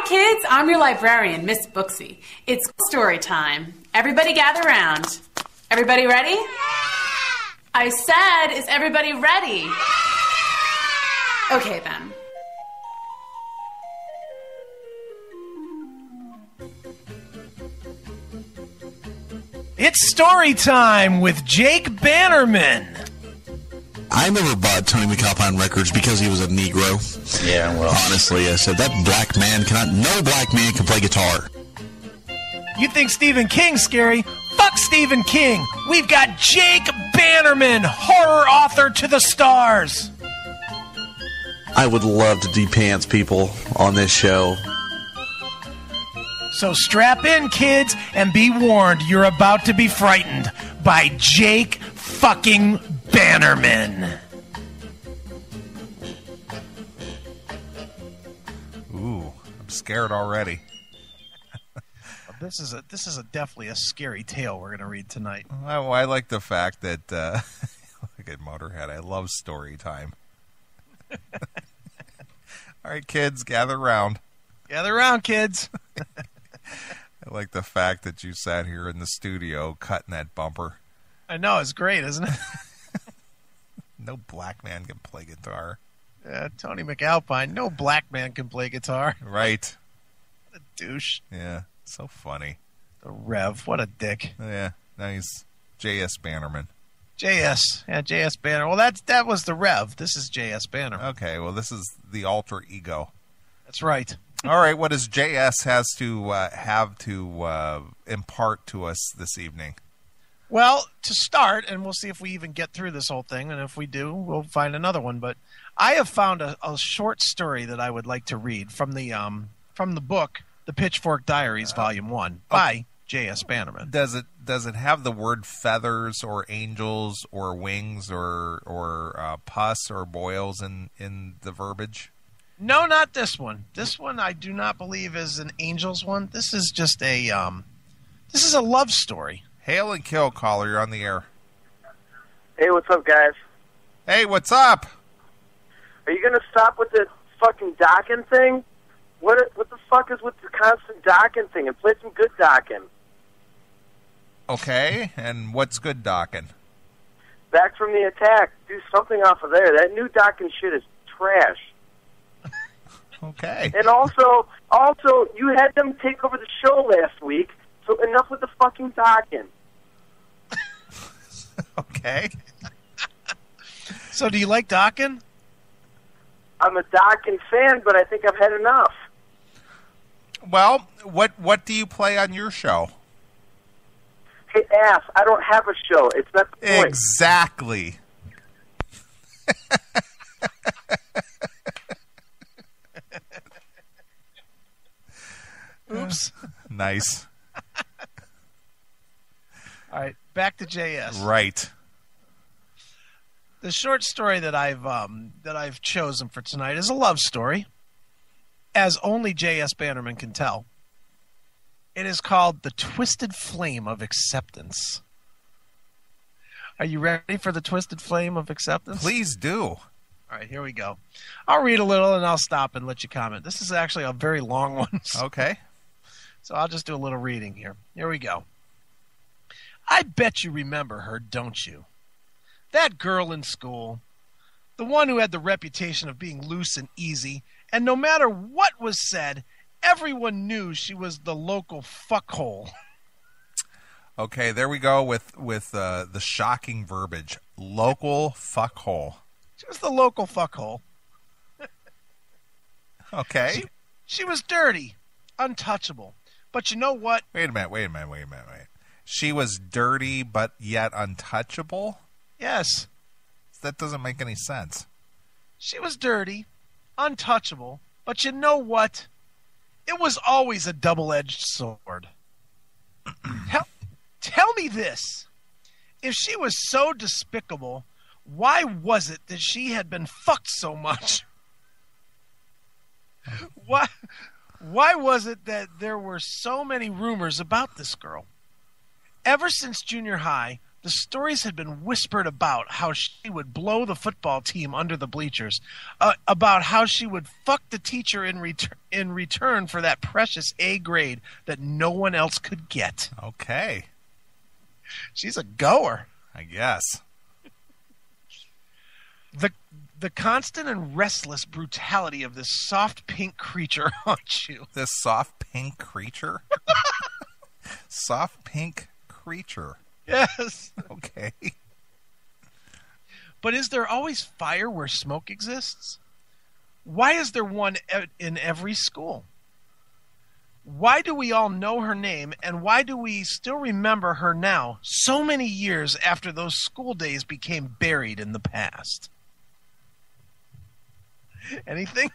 Hi, kids. I'm your librarian, Miss Booksy. It's story time. Everybody gather around. Everybody ready? Yeah! I said, is everybody ready? Yeah! Okay, then. It's story time with Jake Bannerman. I never bought Tony McAlpine records because he was a Negro. Yeah, well. Honestly, I said, no black man can play guitar. You think Stephen King's scary? Fuck Stephen King. We've got Jake Bannerman, horror author to the stars. I would love to de-pants people on this show. So strap in, kids, and be warned, you're about to be frightened by Jake fucking Bannerman. Ooh, I'm scared already. This is definitely a scary tale we're going to read tonight. I like the fact that, look at Motorhead, I love story time. All right, kids, gather around. Gather around, kids. I like the fact that you sat here in the studio cutting that bumper. I know, it's great, isn't it? No black man can play guitar. Tony McAlpine, no black man can play guitar. Right. What a douche. Yeah, so funny. the-rev, what a dick. Yeah, nice. J.S. Bannerman. J.S. Yeah, J.S. Banner. Well, that was the-rev. This is J.S. Banner. Okay, well, this is the alter ego. That's right. All right, what does J.S. have to impart to us this evening? Well, to start, and we'll see if we even get through this whole thing, and if we do, we'll find another one. But I have found a short story that I would like to read from the book, the-pitchfork-diaries, Volume 1, by J.S. Bannerman. Does it have the word feathers or angels or wings or pus or boils in the verbiage? No, not this one. This one I do not believe is an angels one. This is just this is a love story. Hail and kill, caller. You're on the air. Hey, what's up, guys? Hey, what's up? Are you going to stop with the fucking docking thing? What the fuck is with the constant docking thing? And play some good docking. Okay, and what's good docking? Back from the Attack. Do something off of there. That new docking shit is trash. Okay. And also, you had them take over the show last week, so enough with the fucking docking. Okay. So do you like docking? I'm a docking fan, but I think I've had enough. Well, what do you play on your show? Hey, ass, I don't have a show. It's not the point. Exactly. Oops. Nice. All right, back to JS. Right. The short story that I've chosen for tonight is a love story, as only J.S. Bannerman can tell. It is called The Twisted Flame of Acceptance. Are you ready for the twisted flame of acceptance? Please do. All right, here we go. I'll read a little and I'll stop and let you comment. This is actually a very long one. Okay. So I'll just do a little reading here. Here we go. I bet you remember her, don't you? That girl in school. The one who had the reputation of being loose and easy, and no matter what was said, everyone knew she was the local fuckhole. Okay, there we go with the shocking verbiage. Local fuckhole. She was the local fuckhole. Okay. She was dirty, untouchable. But you know what? Wait a minute. She was dirty but yet untouchable? Yes. That doesn't make any sense. She was dirty, untouchable, but you know what? It was always a double-edged sword. Tell me this. If she was so despicable, why was it that she had been fucked so much? Why was it that there were so many rumors about this girl? Ever since junior high, The stories had been whispered about how she would blow the football team under the bleachers, about how she would fuck the teacher in return for that precious A grade that no one else could get. Okay. She's a goer. I guess. The constant and restless brutality of this soft pink creature haunts you. This soft pink creature? Soft pink creature. Yes. Okay. But is there always fire where smoke exists? Why is there one in every school? Why do we all know her name, and why do we still remember her now, so many years after those school days became buried in the past? Anything?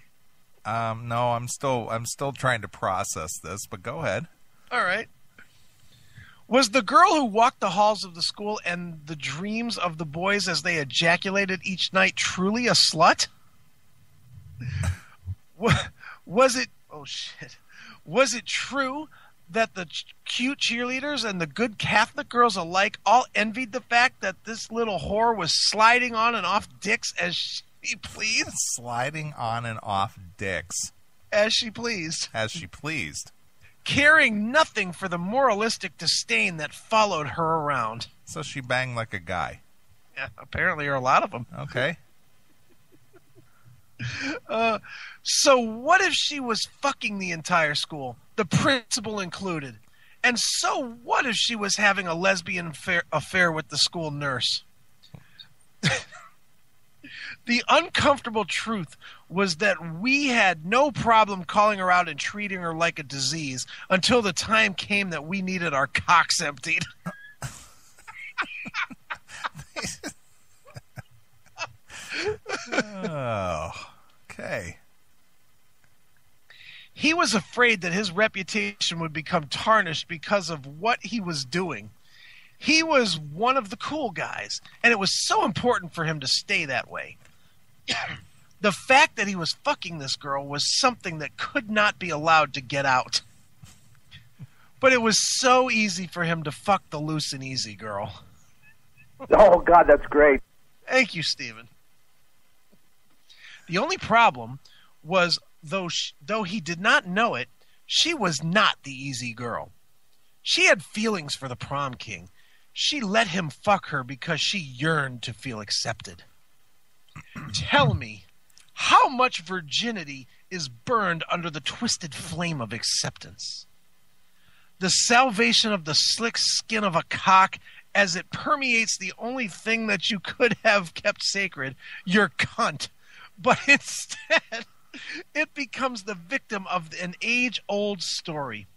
No, I'm still trying to process this, but go ahead. All right. Was the girl who walked the halls of the school and the dreams of the boys as they ejaculated each night truly a slut? Was it... Oh, shit. Was it true that the cute cheerleaders and the good Catholic girls alike all envied the fact that this little whore was sliding on and off dicks as she pleased? Sliding on and off dicks. As she pleased. As she pleased. Caring nothing for the moralistic disdain that followed her around. So she banged like a guy. Yeah, apparently there are a lot of them. Okay. So what if she was fucking the entire school, the principal included? And so what if she was having a lesbian affair with the school nurse? The uncomfortable truth was that we had no problem calling her out and treating her like a disease until the time came that we needed our cocks emptied. Oh, okay. He was afraid that his reputation would become tarnished because of what he was doing. He was one of the cool guys, and it was so important for him to stay that way. The fact that he was fucking this girl was something that could not be allowed to get out. But it was so easy for him to fuck the loose and easy girl. Oh, God, that's great. Thank you, Stephen. The only problem was, though he did not know it, she was not the easy girl. She had feelings for the prom king. She let him fuck her because she yearned to feel accepted. Tell me, how much virginity is burned under the twisted flame of acceptance? The salvation of the slick skin of a cock as it permeates the only thing that you could have kept sacred, your cunt. But instead, it becomes the victim of an age-old story.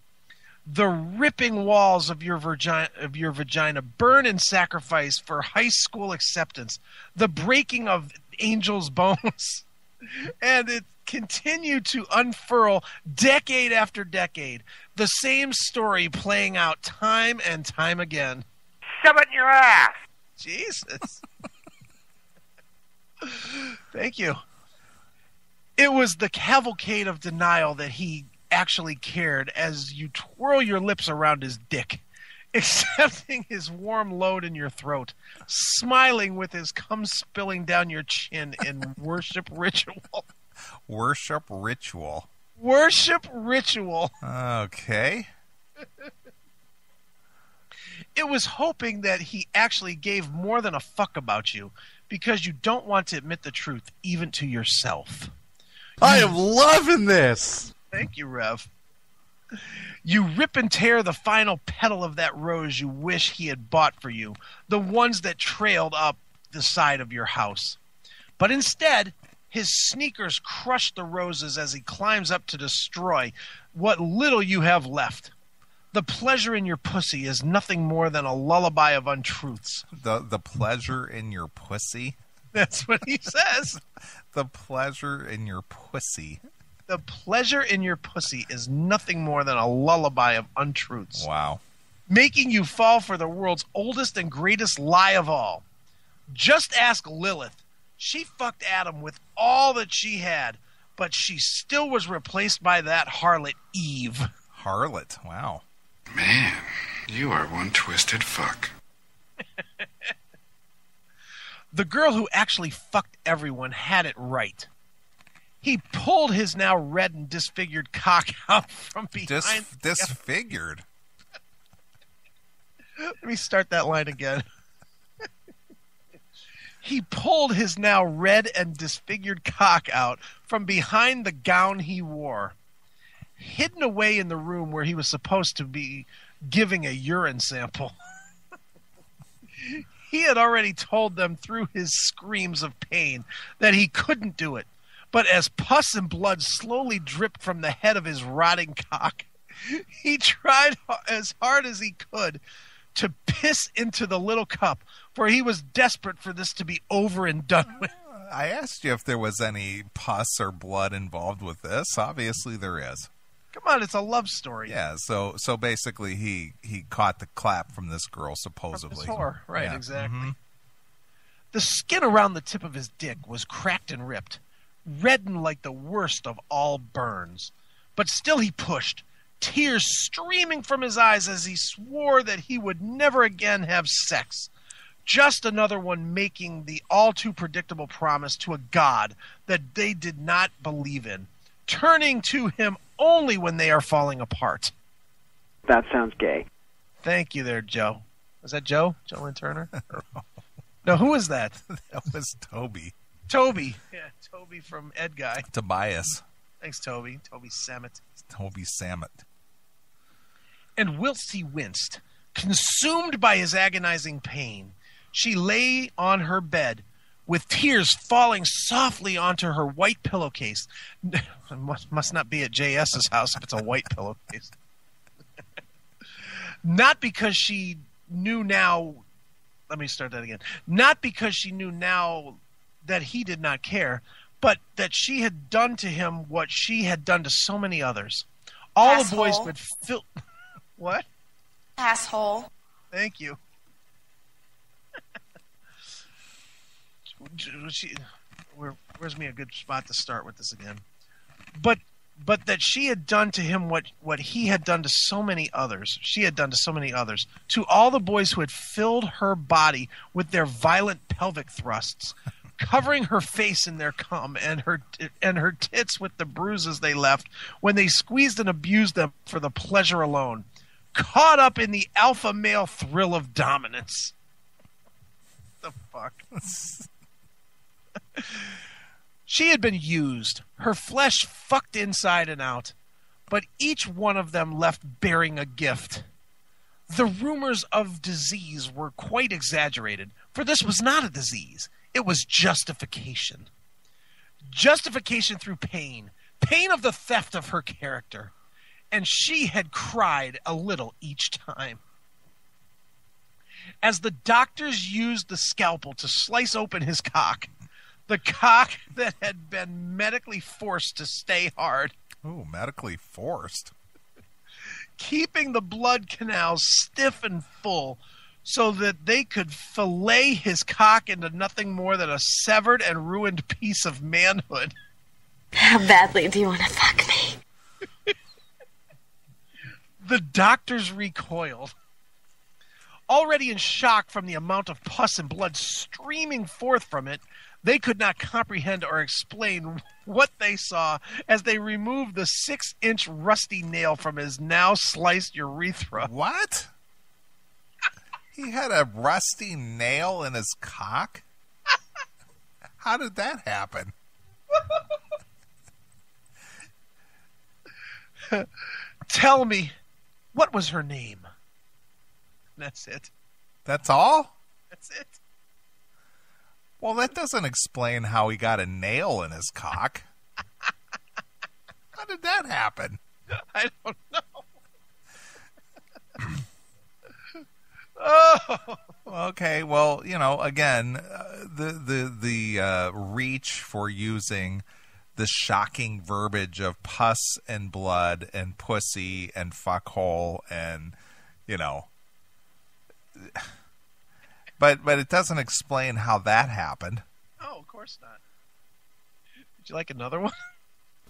The ripping walls of your vagina burn in sacrifice for high school acceptance. The breaking of angels' bones. And it continued to unfurl decade after decade. The same story playing out time and time again. Shove it in your ass. Jesus. Thank you. It was the cavalcade of denial that he actually cared as you twirl your lips around his dick, accepting his warm load in your throat, smiling with his cum spilling down your chin in worship ritual. Worship ritual. Worship ritual. Okay. It was hoping that he actually gave more than a fuck about you because you don't want to admit the truth even to yourself. I am loving this. Thank you, Rev. You rip and tear the final petal of that rose you wish he had bought for you, the ones that trailed up the side of your house. But instead, his sneakers crush the roses as he climbs up to destroy what little you have left. The pleasure in your pussy is nothing more than a lullaby of untruths. The pleasure in your pussy? That's what he says. The pleasure in your pussy. The pleasure in your pussy is nothing more than a lullaby of untruths. Wow. Making you fall for the world's oldest and greatest lie of all. Just ask Lilith. She fucked Adam with all that she had, but she still was replaced by that harlot Eve. Harlot, wow. Man, you are one twisted fuck. The girl who actually fucked everyone had it right. He pulled his now red and disfigured cock out from behind. Disfigured? Let me start that line again. He pulled his now red and disfigured cock out from behind the gown he wore, hidden away in the room where he was supposed to be giving a urine sample. He had already told them through his screams of pain that he couldn't do it. But as pus and blood slowly dripped from the head of his rotting cock, he tried as hard as he could to piss into the little cup, for he was desperate for this to be over and done with. I asked you if there was any pus or blood involved with this. Obviously there is. Come on, it's a love story. Yeah, so basically he caught the clap from this girl, supposedly. From this whore. Right, yeah. Exactly. Mm-hmm. The skin around the tip of his dick was cracked and ripped, reddened like the worst of all burns. But still he pushed, tears streaming from his eyes as he swore that he would never again have sex. Just another one making the all-too-predictable promise to a God that they did not believe in, turning to him only when they are falling apart. That sounds gay. Thank you there, Joe. Was that Joe? Joe and Turner? No, who was that? That was Toby. Toby. Yeah, Toby from Ed Guy. Tobias. Thanks, Toby. Toby Sammet. Toby Sammet. And whilst he winced, consumed by his agonizing pain, she lay on her bed, with tears falling softly onto her white pillowcase. Must not be at JS's house if it's a white pillowcase. Not because she knew now... Let me start that again. Not because she knew now that he did not care, but that she had done to him what she had done to so many others. All Asshole. the boys would fill... What? Asshole. Thank you. Where's me a good spot to start with this again? But that she had done to him what he had done to so many others. She had done to so many others. To all the boys who had filled her body with their violent pelvic thrusts, covering her face in their cum and her tits with the bruises they left when they squeezed and abused them for the pleasure alone. Caught up in the alpha male thrill of dominance. The fuck? She had been used, her flesh fucked inside and out, but each one of them left bearing a gift. The rumors of disease were quite exaggerated, for this was not a disease. It was justification. Justification through pain. Pain of the theft of her character. And she had cried a little each time. As the doctors used the scalpel to slice open his cock, the cock that had been medically forced to stay hard. Ooh, medically forced. Keeping the blood canals stiff and full so that they could fillet his cock into nothing more than a severed and ruined piece of manhood. How badly do you want to fuck me? The doctors recoiled. Already in shock from the amount of pus and blood streaming forth from it, they could not comprehend or explain what they saw as they removed the 6-inch rusty nail from his now sliced urethra. What? He had a rusty nail in his cock? How did that happen? Tell me, what was her name? That's it. That's all? That's it. Well, that doesn't explain how he got a nail in his cock. How did that happen? I don't know. Oh. Okay, well, you know, again, the reach for using the shocking verbiage of pus and blood and pussy and fuckhole and, you know, but it doesn't explain how that happened. Oh, of course not. Would you like another one?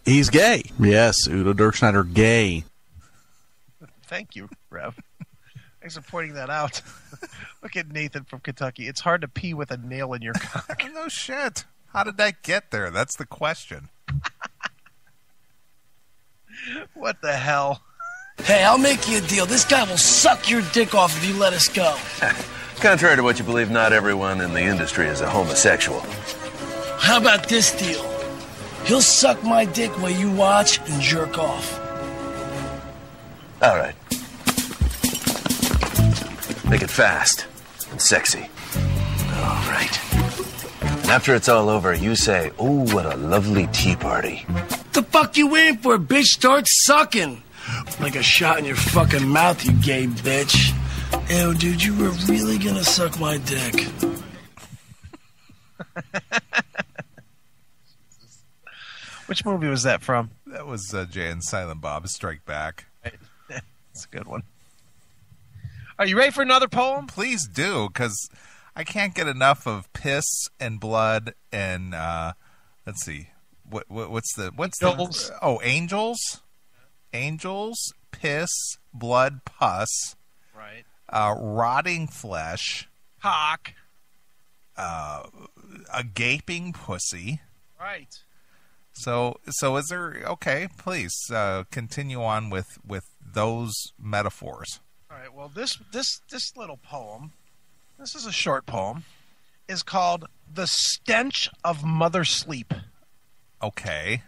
He's gay. Yes, Udo Dirkschneider, gay. Thank you, Rev. Thanks for pointing that out. Look at Nathan from Kentucky. It's hard to pee with a nail in your cock. No shit. How did that get there? That's the question. What the hell? Hey, I'll make you a deal. This guy will suck your dick off if you let us go. Contrary to what you believe, not everyone in the industry is a homosexual. How about this deal? He'll suck my dick while you watch and jerk off. All right. Make it fast and sexy. All right. After it's all over, you say, "Oh, what a lovely tea party." The fuck you waiting for, bitch? Start sucking. Like a shot in your fucking mouth, you gay bitch. Ew, dude, you were really gonna suck my dick. Which movie was that from? That was Jay and Silent Bob Strike Back. That's a good one. Are you ready for another poem? Please do, because I can't get enough of piss and blood and let's see, what's Angels. the angels, angels, piss, blood, pus, Right. Rotting flesh, Cock. a gaping pussy. Right. So is there? Okay, please continue on with those metaphors. All right. Well, this little poem, this is a short poem, is called "The Stench of Mother Sleep." Okay.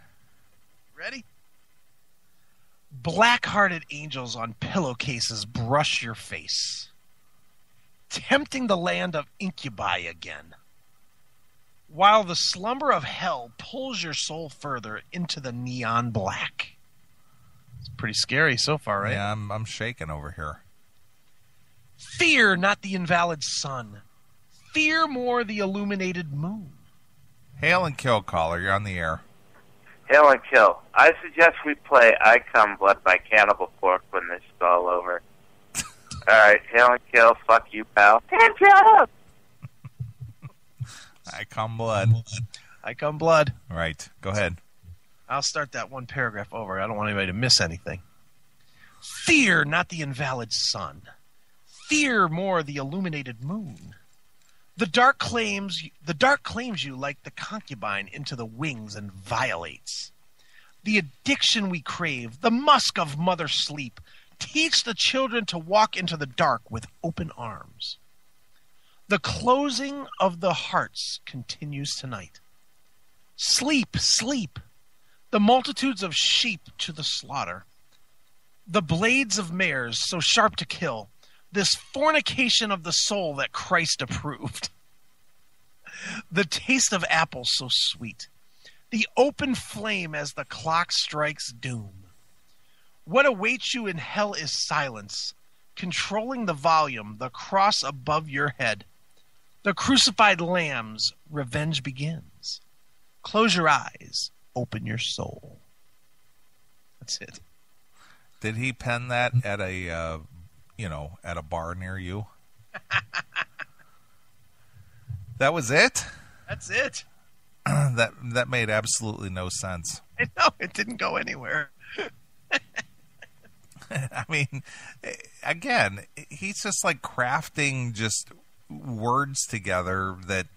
Ready? Black-hearted angels on pillowcases brush your face, tempting the land of incubi again, while the slumber of hell pulls your soul further into the neon black. It's pretty scary so far, right? Yeah, I'm shaking over here. Fear not the invalid sun. Fear more the illuminated moon. Hail and kill, caller. You're on the air. Hail and kill. I suggest we play I Come Blood by Cannibal Corpse when this is all over. Alright, hail and kill. Fuck you, pal. And kill! I come blood. I come blood. Right. Go ahead. I'll start that one paragraph over. I don't want anybody to miss anything. Fear not the invalid sun. Fear more the illuminated moon. The dark claims you like the concubine into the wings and violates. The addiction we crave, the musk of mother sleep, teach the children to walk into the dark with open arms. The closing of the hearts continues tonight. Sleep, sleep, the multitudes of sheep to the slaughter. The blades of mares so sharp to kill, this fornication of the soul that Christ approved. The taste of apples so sweet, the open flame as the clock strikes doom. What awaits you in hell is silence, controlling the volume, the cross above your head. The crucified lamb's revenge begins. Close your eyes, open your soul. That's it. Did he pen that at a at a bar near you? That was it? That's it. That made absolutely no sense. I know, it didn't go anywhere. I mean, again, he's just like crafting just words together that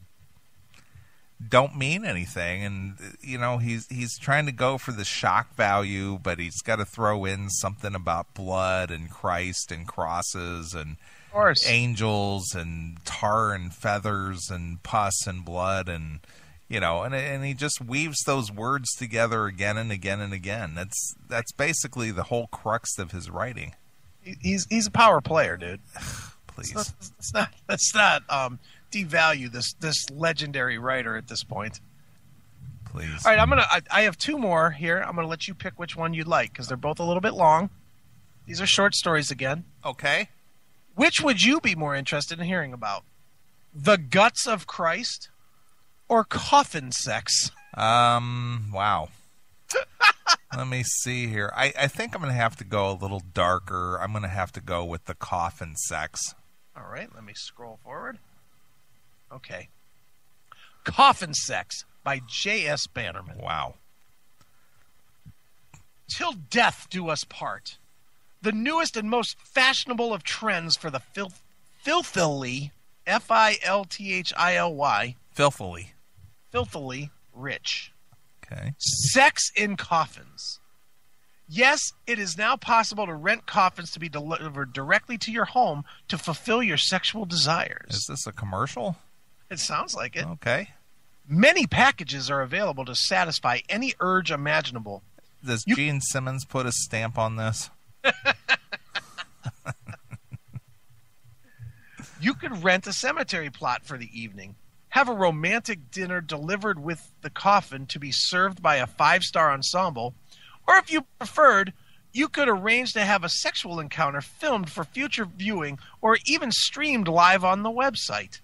don't mean anything, and he's trying to go for the shock value, but he's got to throw in something about blood and Christ and crosses and angels and tar and feathers and pus and blood and and he just weaves those words together again and again and again. That's basically the whole crux of his writing. He's a power player, dude. Please. Let's not devalue this legendary writer at this point. Please. All right, I have two more here. I'm gonna let you pick which one you'd like because they're both a little bit long. These are short stories again. Okay. Which would you be more interested in hearing about? The guts of Christ or coffin sex? Wow. Let me see here. I think I'm going to have to go a little darker. I'm going to have to go with the coffin sex. All right, let me scroll forward. Okay. Coffin Sex by J.S. Bannerman. Wow. Till death do us part. The newest and most fashionable of trends for the filthily, F-I-L-T-H-I-L-Y. Filthily rich. Okay. Sex in coffins. Yes, it is now possible to rent coffins to be delivered directly to your home to fulfill your sexual desires. Is this a commercial? It sounds like it. Okay. Many packages are available to satisfy any urge imaginable. Does Gene Simmons put a stamp on this? You could rent a cemetery plot for the evening. Have a romantic dinner delivered with the coffin to be served by a 5-star ensemble. Or if you preferred, you could arrange to have a sexual encounter filmed for future viewing or even streamed live on the website.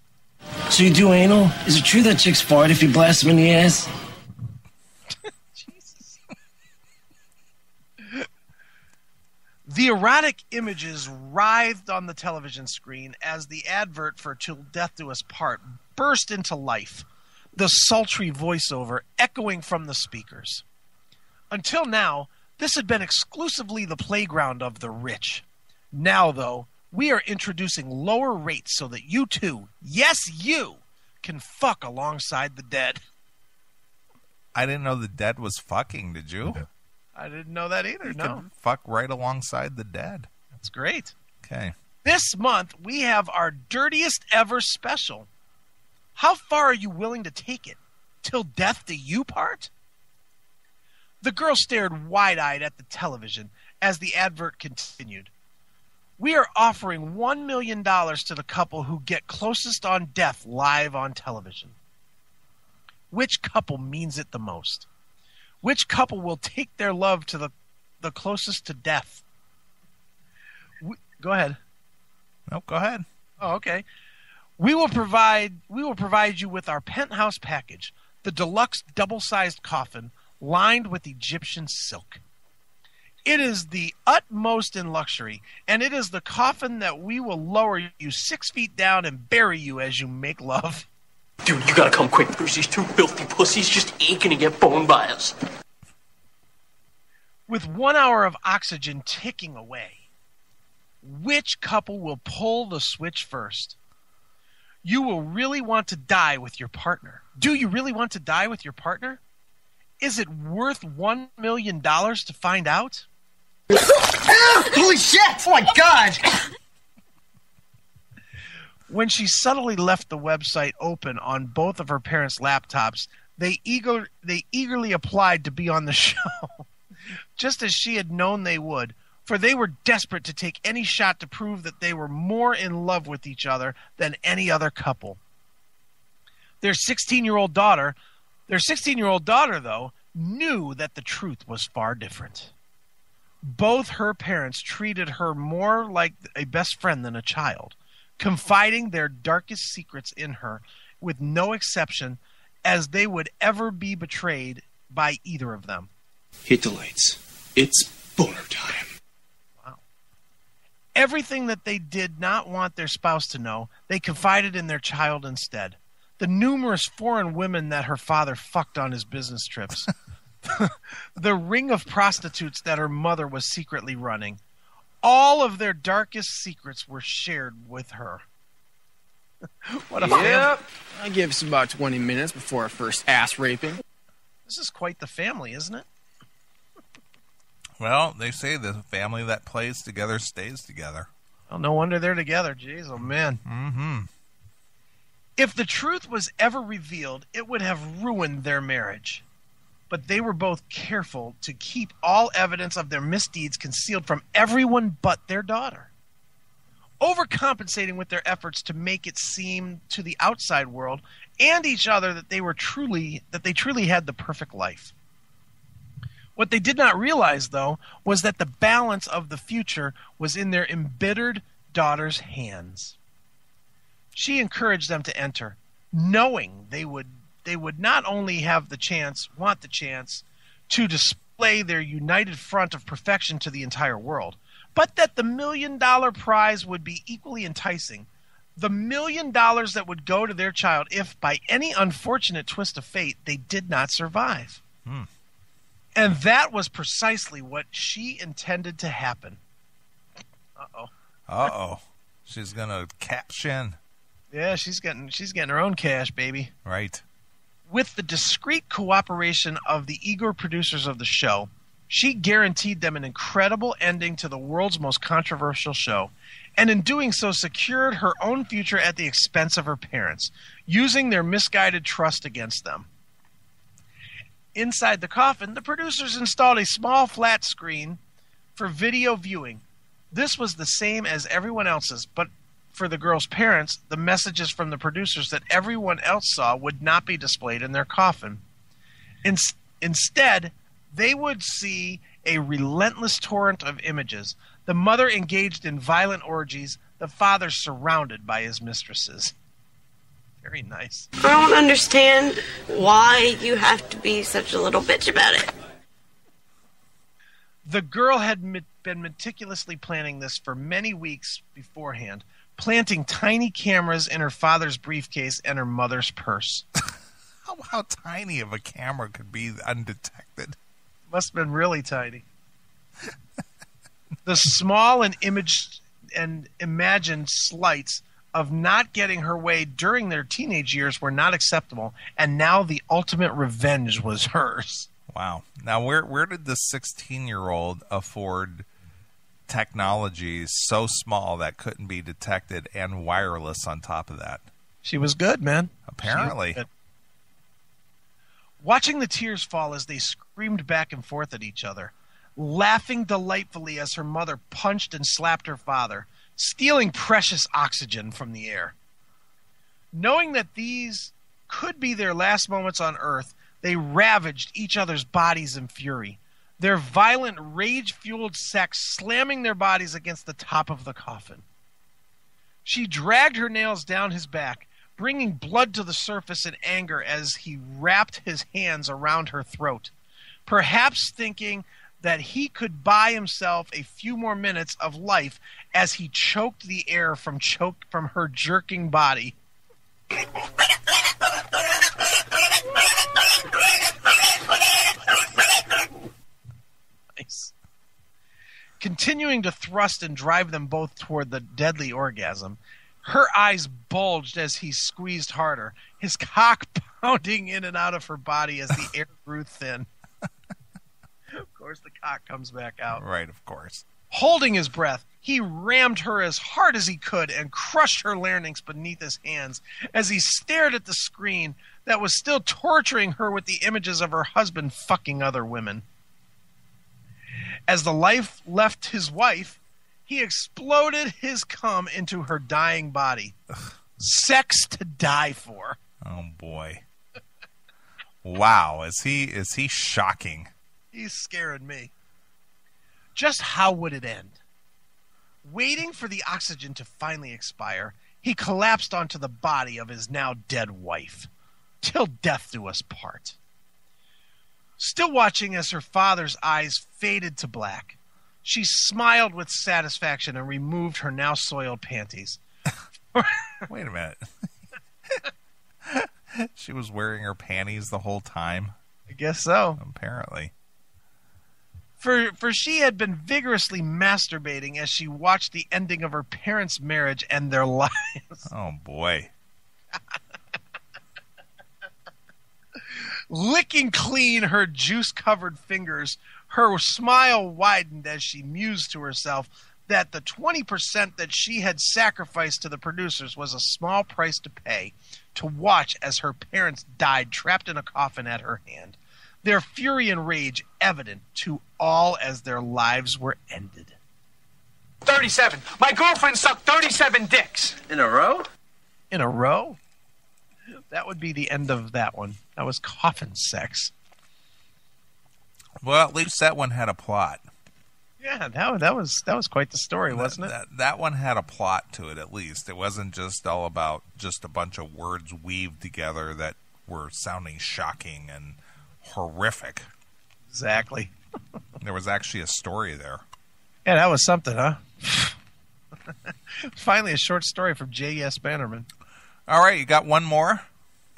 So you do anal? Is it true that chicks fart if you blast them in the ass? Jesus. The erotic images writhed on the television screen as the advert for Till Death Do Us Part burst into life, the sultry voiceover echoing from the speakers. Until now, this had been exclusively the playground of the rich. Now, though, we are introducing lower rates so that you too, yes, you, can fuck alongside the dead. I didn't know the dead was fucking, did you? I didn't know that either, You no. could fuck right alongside the dead. That's great. Okay. This month, we have our dirtiest ever special. How far are you willing to take it? Till death do you part? The girl stared wide-eyed at the television as the advert continued. We are offering $1 million to the couple who get closest on death live on television. Which couple means it the most? Which couple will take their love to the closest to death? Go ahead. Nope, go ahead. Oh, okay. We will provide you with our penthouse package, the deluxe double-sized coffin lined with Egyptian silk. It is the utmost in luxury, and it is the coffin that we will lower you 6 feet down and bury you as you make love. Dude, you gotta come quick. There's these two filthy pussies just aching to get boned by us. With 1 hour of oxygen ticking away, which couple will pull the switch first? You will really want to die with your partner. Do you really want to die with your partner? Is it worth $1 million to find out? Holy shit! Oh my god! When she subtly left the website open on both of her parents' laptops, they eagerly applied to be on the show, just as she had known they would, for they were desperate to take any shot to prove that they were more in love with each other than any other couple. Their 16-year-old daughter, though, knew that the truth was far different. Both her parents treated her more like a best friend than a child, confiding their darkest secrets in her with no exception, as they would ever be betrayed by either of them. Hit the lights. It's boner time. Wow. Everything that they did not want their spouse to know, they confided in their child instead. The numerous foreign women that her father fucked on his business trips. The ring of prostitutes that her mother was secretly running. All of their darkest secrets were shared with her. What a family. I give us about 20 minutes before our first ass raping. This is quite the family, isn't it? Well, they say the family that plays together stays together. Well, no wonder they're together. Jeez, oh man. Mm-hmm. If the truth was ever revealed, it would have ruined their marriage. But they were both careful to keep all evidence of their misdeeds concealed from everyone but their daughter, overcompensating with their efforts to make it seem to the outside world and each other that they truly had the perfect life. What they did not realize, though, was that the balance of the future was in their embittered daughter's hands. She encouraged them to enter, knowing they would not only want the chance to display their united front of perfection to the entire world, but that the $1 million prize would be equally enticing. The $1 million that would go to their child if, by any unfortunate twist of fate, they did not survive. And that was precisely what she intended to happen. Uh-oh. She's going to cash in. Yeah, she's getting her own cash, baby. Right. With the discreet cooperation of the eager producers of the show, she guaranteed them an incredible ending to the world's most controversial show, and in doing so secured her own future at the expense of her parents, using their misguided trust against them. Inside the coffin, the producers installed a small flat screen for video viewing. This was the same as everyone else's, but for the girl's parents, the messages from the producers that everyone else saw would not be displayed in their coffin. Instead, they would see a relentless torrent of images. The mother engaged in violent orgies, the father surrounded by his mistresses. Very nice. I don't understand why you have to be such a little bitch about it. The girl had been meticulously planning this for many weeks beforehand, planting tiny cameras in her father's briefcase and her mother's purse. How tiny of a camera could be undetected? Must have been really tiny. The small and imagined slights of not getting her way during their teenage years were not acceptable, and now the ultimate revenge was hers. Wow. Now, where did the 16-year-old afford technology so small that couldn't be detected and wireless on top of that? She was good, man. Apparently. Watching the tears fall as they screamed back and forth at each other, laughing delightfully as her mother punched and slapped her father, stealing precious oxygen from the air. Knowing that these could be their last moments on Earth, they ravaged each other's bodies in fury, their violent, rage-fueled sex slamming their bodies against the top of the coffin. She dragged her nails down his back, bringing blood to the surface in anger as he wrapped his hands around her throat, perhaps thinking that he could buy himself a few more minutes of life as he choked the air from her jerking body. Nice. Continuing to thrust and drive them both toward the deadly orgasm, her eyes bulged as he squeezed harder, his cock pounding in and out of her body as the air grew thin. Of course, the cock comes back out. Right, of course. Holding his breath, he rammed her as hard as he could and crushed her larynx beneath his hands as he stared at the screen that was still torturing her with the images of her husband fucking other women. As the life left his wife, he exploded his cum into her dying body. Sex to die for. Oh, boy. Wow, is he shocking. He's scaring me. Just how would it end? Waiting for the oxygen to finally expire, he collapsed onto the body of his now dead wife. Till death do us part. Still watching as her father's eyes faded to black, she smiled with satisfaction and removed her now soiled panties. Wait a minute. She was wearing her panties the whole time? I guess so. Apparently. For she had been vigorously masturbating as she watched the ending of her parents' marriage and their lives. Oh, boy. Licking clean her juice-covered fingers, her smile widened as she mused to herself that the 20% that she had sacrificed to the producers was a small price to pay to watch as her parents died trapped in a coffin at her hand, their fury and rage evident to all as their lives were ended. 37. My girlfriend sucked 37 dicks. In a row? In a row? That would be the end of that one. That was coffin sex. Well, at least that one had a plot. Yeah, that was quite the story, wasn't it? That one had a plot to it, at least. It wasn't just all about just a bunch of words weaved together that were sounding shocking and horrific. Exactly. There was actually a story there. Yeah, that was something, huh? Finally, a short story from J.S. Bannerman. All right, you got one more?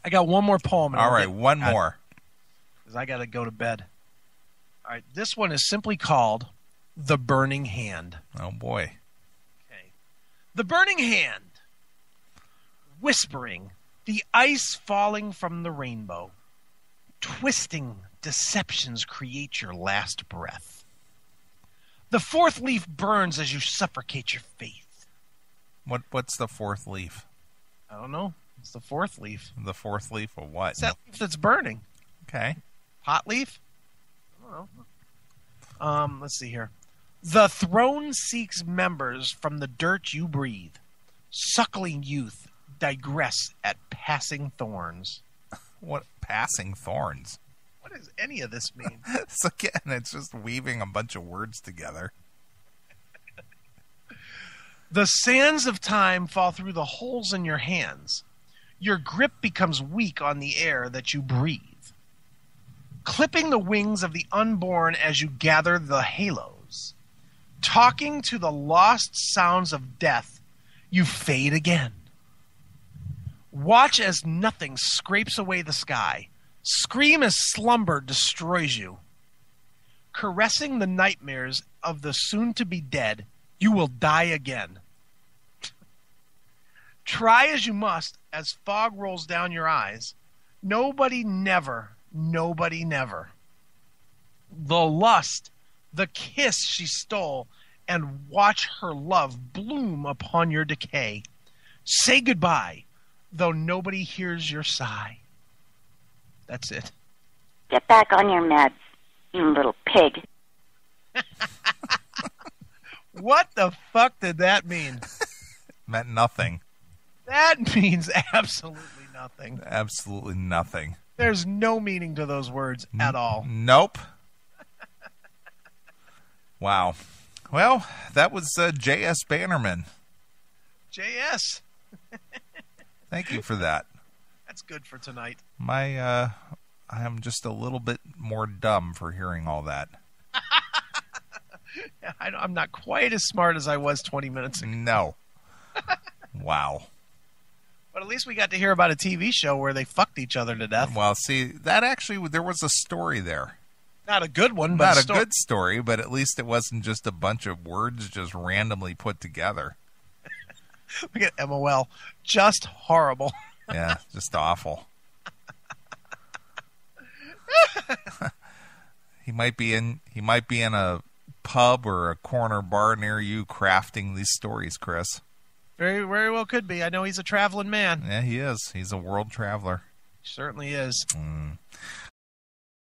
I got one more poem. All right, one more. Because I got to go to bed. All right, this one is simply called The Burning Hand. Oh, boy. Okay. The burning hand, whispering, the ice falling from the rainbow, twisting deceptions create your last breath. The fourth leaf burns as you suffocate your faith. What's the fourth leaf? I don't know. It's the fourth leaf. The fourth leaf of what? It's that leaf that's burning. Okay. Hot leaf? I don't know. Let's see here. The throne seeks members from the dirt you breathe. Suckling youth digress at passing thorns. What passing thorns? What does any of this mean? So again, it's just weaving a bunch of words together. The sands of time fall through the holes in your hands. Your grip becomes weak on the air that you breathe. Clipping the wings of the unborn as you gather the halos. Talking to the lost sounds of death, you fade again. Watch as nothing scrapes away the sky. Scream as slumber destroys you. Caressing the nightmares of the soon-to-be dead, you will die again. Try as you must, as fog rolls down your eyes. Nobody never. The lust, the kiss she stole, and watch her love bloom upon your decay. Say goodbye, though nobody hears your sigh. That's it. Get back on your meds, you little pig. What the fuck did that mean? Meant nothing. That means absolutely nothing. Absolutely nothing. There's no meaning to those words at all. Nope. Wow. Well, that was J.S. Bannerman. JS. Thank you for that. That's good for tonight. I am just a little bit more dumb for hearing all that. I'm not quite as smart as I was 20 minutes ago. No. Wow. But at least we got to hear about a TV show where they fucked each other to death. Well, see, that actually, there was a story there. Not a good one, but Not a good story, but at least it wasn't just a bunch of words just randomly put together. Look at MOL. Just horrible. Yeah, just awful. He might be in a pub or a corner bar near you crafting these stories, Chris. Very, very well could be. I know he's a traveling man. Yeah, he is. He's a world traveler. He certainly is.